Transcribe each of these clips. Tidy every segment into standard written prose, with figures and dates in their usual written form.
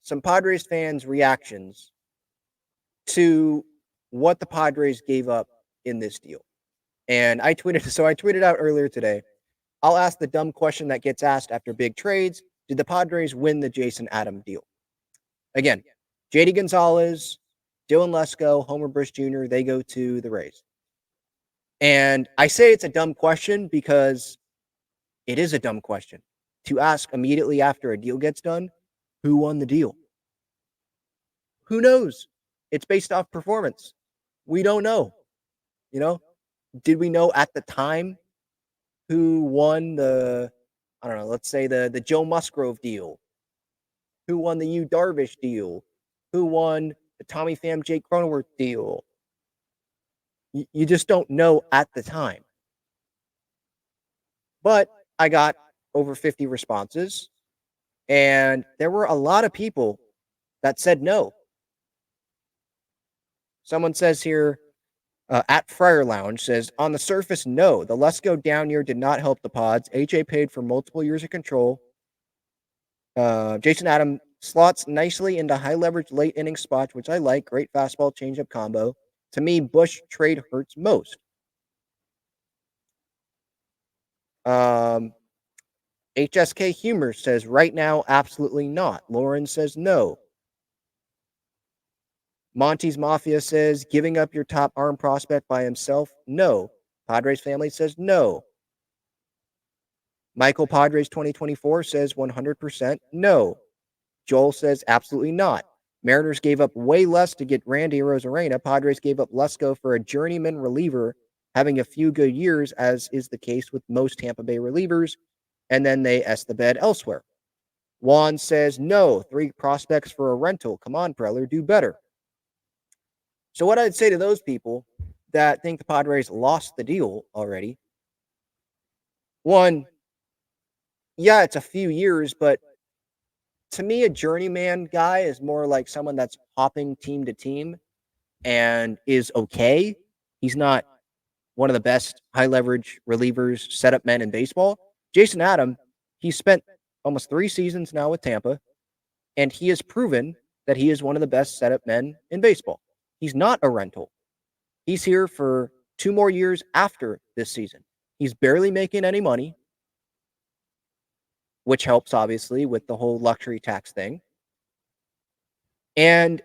some Padres fans' reactions to what the Padres gave up in this deal. And I tweeted out earlier today, I'll ask the dumb question that gets asked after big trades. Did the Padres win the Jason Adam deal? Again, JD Gonzalez, Dylan Lesko, Homer Bush Jr., they go to the Rays. And I say it's a dumb question because it is a dumb question to ask immediately after a deal gets done, who won the deal? Who knows? It's based off performance. We don't know. You know, did we know at the time who won the, I don't know, let's say the Joe Musgrove deal? Who won the Yu Darvish deal? Who won the Tommy Pham Jake Cronenworth deal? You just don't know at the time. But I got over 50 responses, and there were a lot of people that said no. Someone says here, at Friar Lounge says, on the surface, no. The Lesko down year did not help the Pods. AJ paid for multiple years of control. Jason Adam slots nicely into high leverage late inning spots, which I like. Great fastball changeup combo. To me, Bush trade hurts most. HSK Humor says right now, absolutely not. Lauren says no. Monty's Mafia says giving up your top arm prospect by himself, no. Padres family says no. Michael Padres 2024 says 100% no. Joel says absolutely not. Mariners gave up way less to get Randy Arozarena. Padres gave up Lesko for a journeyman reliever having a few good years, as is the case with most Tampa Bay relievers, and then they the bed elsewhere. Juan says no. 3 prospects for a rental. Come on, Preller, do better. So what I'd say to those people that think the Padres lost the deal already, one, yeah, it's a few years, but to me, a journeyman guy is more like someone that's hopping team to team and is okay. He's not one of the best high leverage relievers, setup men in baseball. Jason Adam, he spent almost 3 seasons now with Tampa, and he has proven that he is one of the best setup men in baseball. He's not a rental. He's here for 2 more years after this season. He's barely making any money, which helps, obviously, with the whole luxury tax thing. And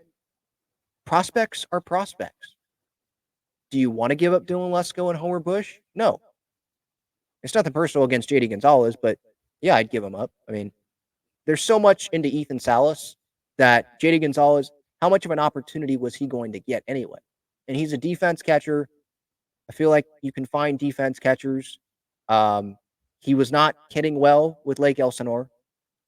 prospects are prospects. Do you want to give up Dylan Lesko and Homer Bush? No. It's nothing personal against JD Gonzalez, but yeah, I'd give him up. I mean, there's so much into Ethan Salas that JD Gonzalez, how much of an opportunity was he going to get anyway? And he's a defense catcher. I feel like you can find defense catchers. He was not hitting well with Lake Elsinore.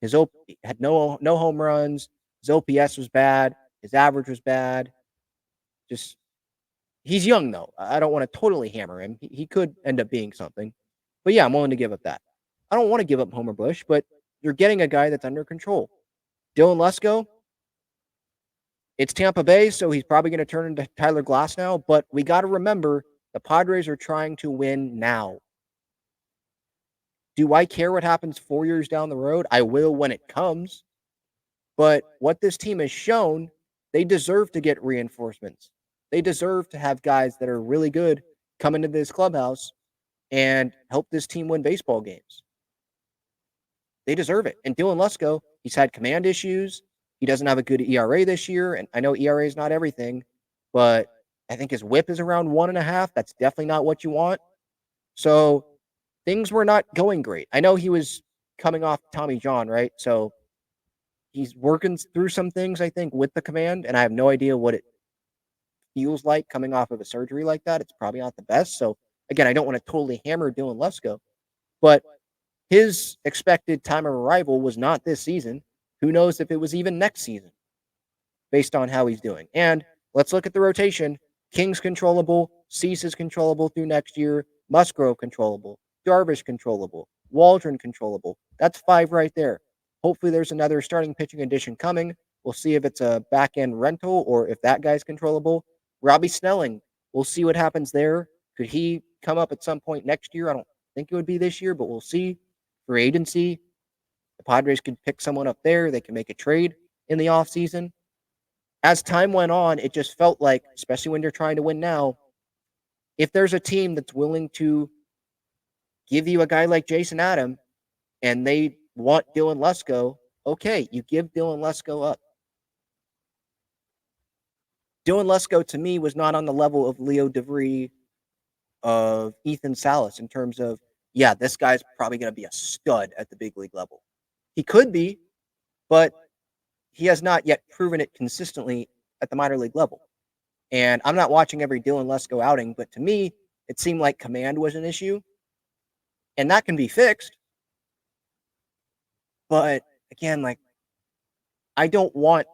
His had no home runs. His OPS was bad. His average was bad. Just, he's young, though. I don't want to totally hammer him. He could end up being something. But yeah, I'm willing to give up that. I don't want to give up Homer Bush, but you're getting a guy that's under control. Dylan Lesko, it's Tampa Bay, so he's probably going to turn into Tyler Glass now. But we got to remember, the Padres are trying to win now. Do I care what happens 4 years down the road? I will when it comes. But what this team has shown, they deserve to get reinforcements. They deserve to have guys that are really good come into this clubhouse and help this team win baseball games. They deserve it. And Dylan Lesko, he's had command issues. He doesn't have a good ERA this year. And I know ERA is not everything, but I think his whip is around 1.5. That's definitely not what you want. So things were not going great. I know he was coming off Tommy John, right? So he's working through some things, I think, with the command, and I have no idea what it feels like coming off of a surgery like that. It's probably not the best. So again, I don't want to totally hammer Dylan Lesko, but his expected time of arrival was not this season. Who knows if it was even next season based on how he's doing. And let's look at the rotation. King's controllable. Cease is controllable through next year. Musgrove controllable. Darvish controllable. Waldron controllable. That's 5 right there. Hopefully there's another starting pitching addition coming. We'll see if it's a back-end rental or if that guy's controllable. Robbie Snelling, we'll see what happens there. Could he come up at some point next year? I don't think it would be this year, but we'll see. Free agency, the Padres can pick someone up there. They can make a trade. in the offseason. As time went on, it just felt like, especially when you're trying to win now, if there's a team that's willing to give you a guy like Jason Adam and they want Dylan Lesko, okay, you give Dylan Lesko up. Dylan Lesko to me was not on the level of Leo DeVry, of Ethan Salas in terms of, yeah, this guy's probably going to be a stud at the big league level. He could be, but he has not yet proven it consistently at the minor league level. And I'm not watching every Dylan Lesko outing, but to me, it seemed like command was an issue, and that can be fixed. But again, like, I don't want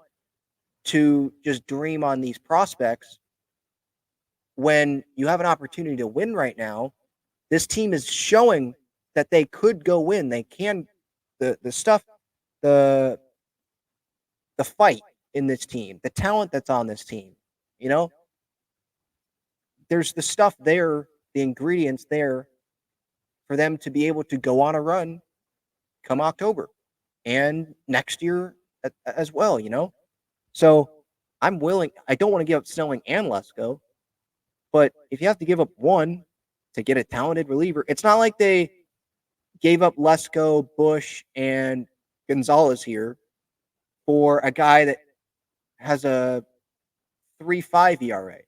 to just dream on these prospects when you have an opportunity to win right now. This team is showing that they could go win. They can. The stuff, the the fight in this team, the talent that's on this team, you know, there's the stuff there, the ingredients there for them to be able to go on a run come October and next year as well, you know? So I'm willing, I don't want to give up Snelling and Lesko, but if you have to give up one to get a talented reliever, it's not like they gave up Lesko, Bush, and Gonzalez here for a guy that has a 3.5 ERA,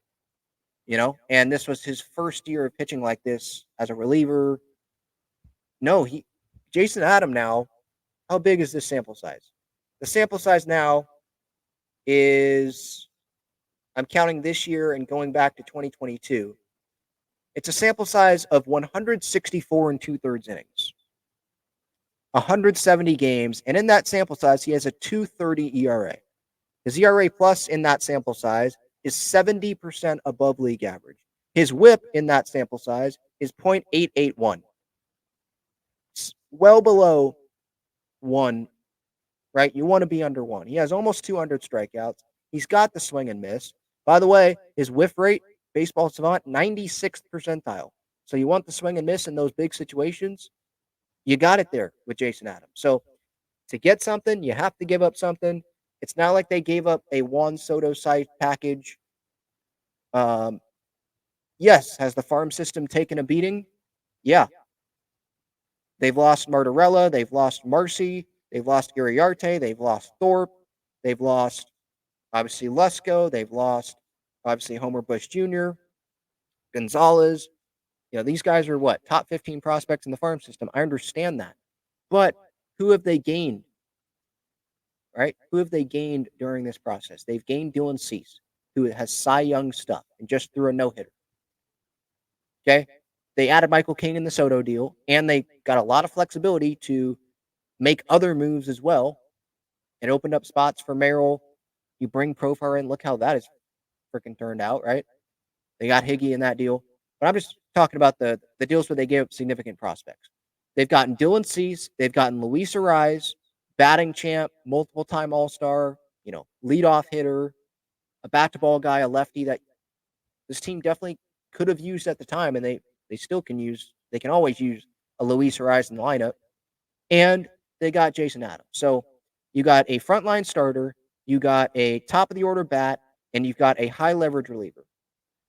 you know, and this was his first year of pitching like this as a reliever. No, Jason Adam now, how big is this sample size? The sample size now is, I'm counting this year and going back to 2022. It's a sample size of 164 and 2/3 innings, 170 games, and in that sample size, he has a 2.30 ERA. His ERA plus in that sample size is 70% above league average. His WHIP in that sample size is .881. It's well below 1, right? You want to be under 1. He has almost 200 strikeouts. He's got the swing and miss. By the way, his whiff rate, Baseball Savant, 96th percentile. So you want the swing and miss in those big situations? You got it there with Jason Adams. So to get something, you have to give up something. It's not like they gave up a Juan Soto side package. Yes, has the farm system taken a beating? Yeah. They've lost Martorella. They've lost Marcy. They've lost Iriarte. They've lost Thorpe. They've lost, obviously, Lesko. They've lost, obviously, Homer Bush Jr., Gonzalez. You know, these guys are what? Top 15 prospects in the farm system. I understand that. But who have they gained? Right? Who have they gained during this process? They've gained Dylan Cease, who has Cy Young stuff and just threw a no-hitter. Okay? They added Michael King in the Soto deal, and they got a lot of flexibility to make other moves as well. It opened up spots for Merrill. You bring Profar in. Look how that is freaking turned out, right? They got Higgy in that deal. But I'm just talking about the deals where they gave up significant prospects. They've gotten Dylan Cease. They've gotten Luis Ariz, batting champ, multiple-time All-Star, you know, leadoff hitter, a bat-to-ball guy, a lefty that this team definitely could have used at the time, and they still can use. They can always use a Luis Ariz in the lineup. And they got Jason Adams. So you got a frontline starter, you got a top-of-the-order bat, and you've got a high-leverage reliever.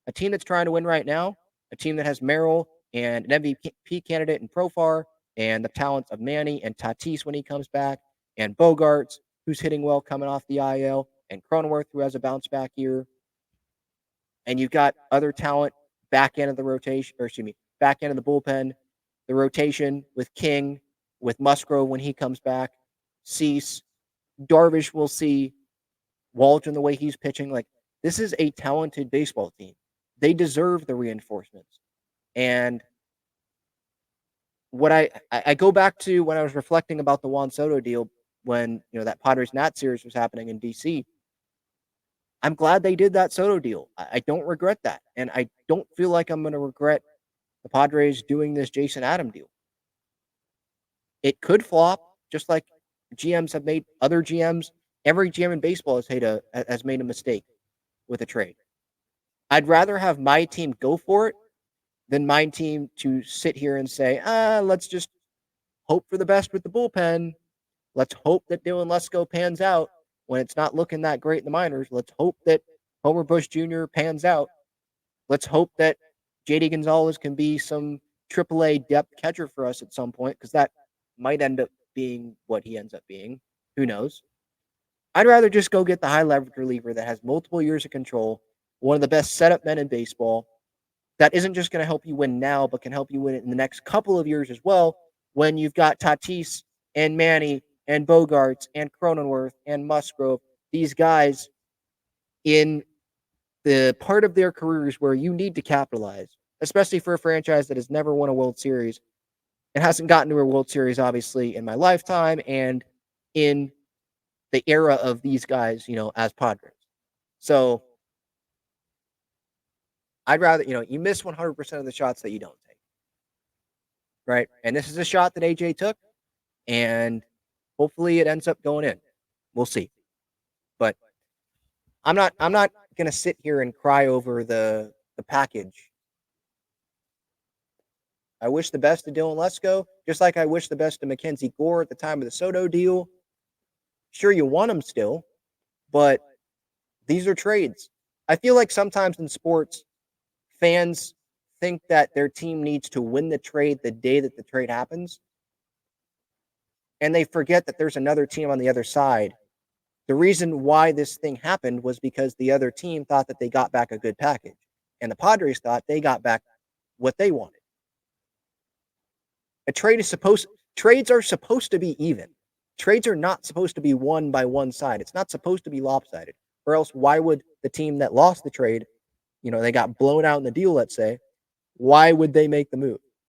A team that's trying to win right now, a team that has Merrill and an MVP candidate in Profar, and the talents of Manny and Tatis when he comes back, and Bogarts, who's hitting well coming off the IL, and Cronenworth, who has a bounce-back year. And you've got other talent back end of the rotation, or excuse me, back end of the bullpen, the rotation with King, with Musgrove when he comes back, Cease, Darvish, we'll see, Waldron the way he's pitching. Like, this is a talented baseball team. They deserve the reinforcements. And what I go back to when I was reflecting about the Juan Soto deal when, you know, that Padres Nat series was happening in DC. I'm glad they did that Soto deal. I don't regret that. And I don't feel like I'm going to regret the Padres doing this Jason Adam deal. It could flop, just like GMs have made, other GMs. Every GM in baseball has made a mistake with a trade. I'd rather have my team go for it than my team to sit here and say, let's just hope for the best with the bullpen. Let's hope that Dylan Lesko pans out when it's not looking that great in the minors, let's hope that Homer Bush Jr. pans out. Let's hope that JD Gonzalez can be some AAA depth catcher for us at some point, because that might end up being what he ends up being. Who knows? I'd rather just go get the high leverage reliever that has multiple years of control, one of the best setup men in baseball, that isn't just going to help you win now, but can help you win it in the next couple of years as well, when you've got Tatis and Manny and Bogarts and Cronenworth and Musgrove, these guys in the part of their careers where you need to capitalize, especially for a franchise that has never won a World Series and hasn't gotten to a World Series, obviously, in my lifetime and in the era of these guys, as Padres. So I'd rather, you miss 100% of the shots that you don't take, right? And this is a shot that AJ took, and hopefully it ends up going in. We'll see. But I'm not gonna sit here and cry over the package. I wish the best to Dylan Lesko, just like I wish the best to Mackenzie Gore at the time of the Soto deal. Sure, you want him still, but these are trades. I feel like sometimes in sports, fans think that their team needs to win the trade the day that the trade happens, and they forget that there's another team on the other side. The reason why this thing happened was because the other team thought that they got back a good package, and the Padres thought they got back what they wanted. Trades are supposed to be even. Trades are not supposed to be won by one side. It's not supposed to be lopsided. Or else why would the team that lost the trade, they got blown out in the deal, let's say, why would they make the move?